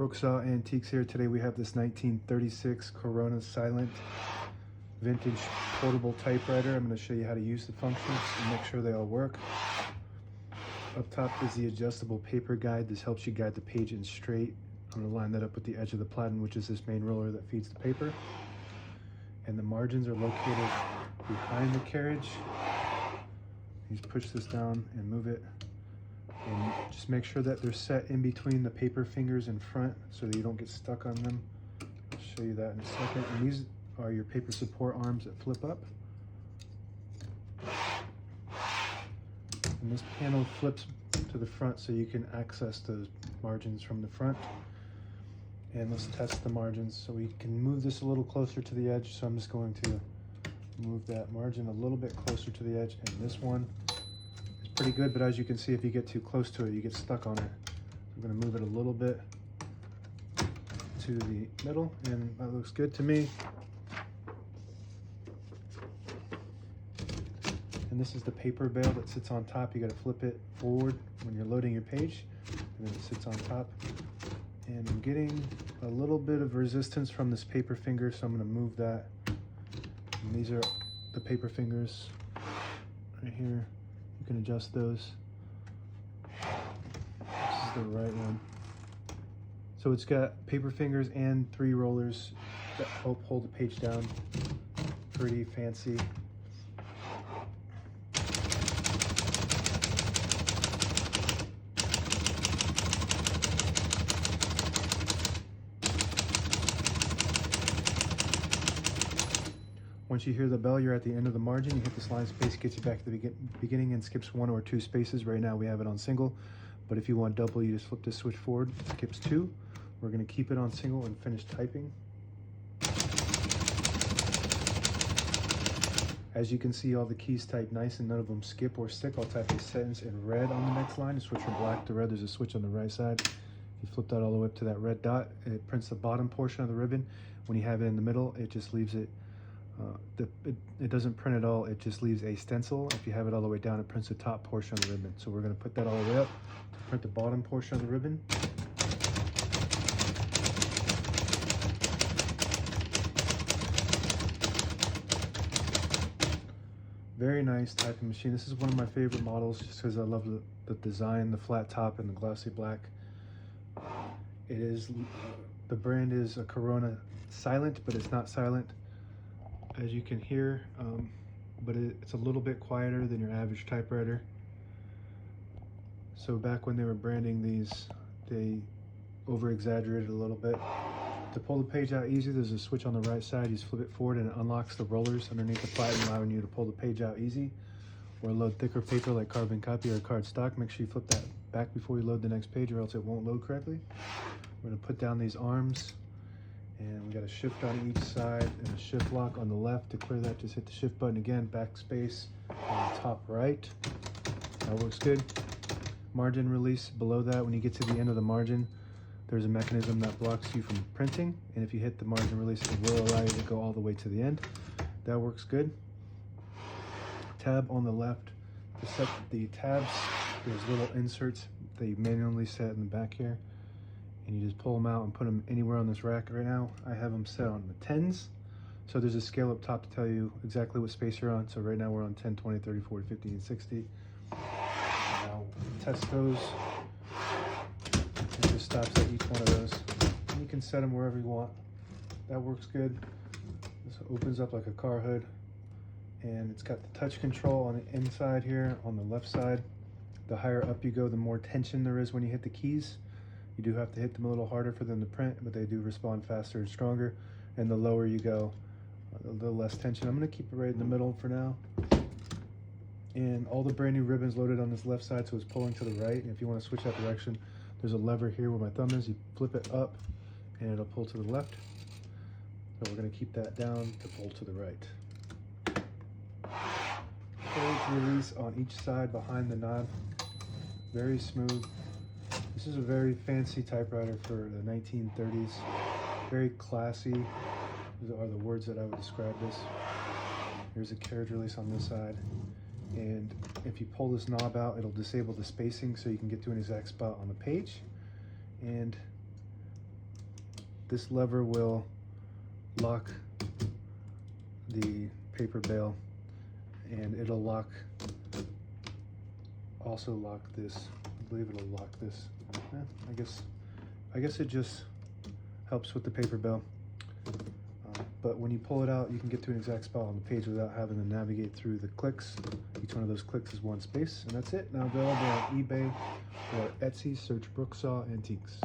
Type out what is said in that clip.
Brooksaw Antiques here. Today we have this 1936 Corona Silent vintage portable typewriter. I'm going to show you how to use the functions and make sure they all work. Up top is the adjustable paper guide. This helps you guide the page in straight. I'm going to line that up with the edge of the platen, which is this main roller that feeds the paper. And the margins are located behind the carriage. You just push this down and move it. And just make sure that they're set in between the paper fingers in front so that you don't get stuck on them. I'll show you that in a second. And these are your paper support arms that flip up. And this panel flips to the front so you can access those margins from the front. And let's test the margins. So we can move this a little closer to the edge. So I'm just going to move that margin a little bit closer to the edge. And this one is pretty good, but as you can see, if you get too close to it, you get stuck on it. I'm going to move it a little bit to the middle, and that looks good to me. And this is the paper bale that sits on top. You got to flip it forward when you're loading your page, and then it sits on top. And I'm getting a little bit of resistance from this paper finger, so I'm going to move that. And these are the paper fingers right here. You can adjust those. This is the right one. So it's got paper fingers and 3 rollers that help hold the page down. Pretty fancy. Once you hear the bell, you're at the end of the margin. You hit the slide space, gets you back to the beginning and skips 1 or 2 spaces. Right now we have it on single, but if you want double, you just flip this switch forward, skips 2. We're going to keep it on single and finish typing. As you can see, all the keys type nice and none of them skip or stick. I'll type a sentence in red on the next line and switch from black to red. There's a switch on the right side. You flip that all the way up to that red dot. It prints the bottom portion of the ribbon. When you have it in the middle, it just leaves it. It doesn't print at all, it just leaves a stencil. If you have it all the way down, it prints the top portion of the ribbon. So we're going to put that all the way up to print the bottom portion of the ribbon. Very nice typing machine. This is one of my favorite models just because I love the design, the flat top and the glossy black. It is, the brand is a Corona Silent, but it's not silent, as you can hear, but it's a little bit quieter than your average typewriter. So back when they were branding these, they over-exaggerated a little bit. To pull the page out easy, there's a switch on the right side. You just flip it forward and it unlocks the rollers underneath the platen, allowing you to pull the page out easy. Or load thicker paper like carbon copy or cardstock. Make sure you flip that back before you load the next page or else it won't load correctly. We're going to put down these arms. And we got a shift on each side and a shift lock on the left. To clear that, just hit the shift button again, backspace on the top right. That works good. Margin release below that. When you get to the end of the margin, there's a mechanism that blocks you from printing. And if you hit the margin release, it will allow you to go all the way to the end. That works good. Tab on the left. To set the tabs, there's little inserts that you manually set in the back here. And you just pull them out and put them anywhere on this rack. Right now I have them set on the 10s, so there's a scale up top to tell you exactly what space you're on. So right now we're on 10, 20, 30, 40, 50, and 60. Now test those. It just stops at each one of those. And you can set them wherever you want. That works good. This opens up like a car hood, and it's got the touch control on the inside here on the left side. The higher up you go, the more tension there is when you hit the keys. You do have to hit them a little harder for them to print, but they do respond faster and stronger. And the lower you go, a little less tension. I'm going to keep it right in the middle for now. And all the brand new ribbons loaded on this left side, so it's pulling to the right. And if you want to switch that direction, there's a lever here where my thumb is. You flip it up, and it'll pull to the left. So we're going to keep that down to pull to the right. Page release on each side behind the knob. Very smooth. This is a very fancy typewriter for the 1930s. Very classy. These are the words that I would describe this. Here's a carriage release on this side. And if you pull this knob out, it'll disable the spacing so you can get to an exact spot on the page. And This lever will lock the paper bail, and it'll also lock this. I believe it'll lock this. I guess it just helps with the paper bail. But when you pull it out, you can get to an exact spot on the page without having to navigate through the clicks. Each one of those clicks is one space, and that's it. Now available on eBay or Etsy. Search Brooksaw Antiques.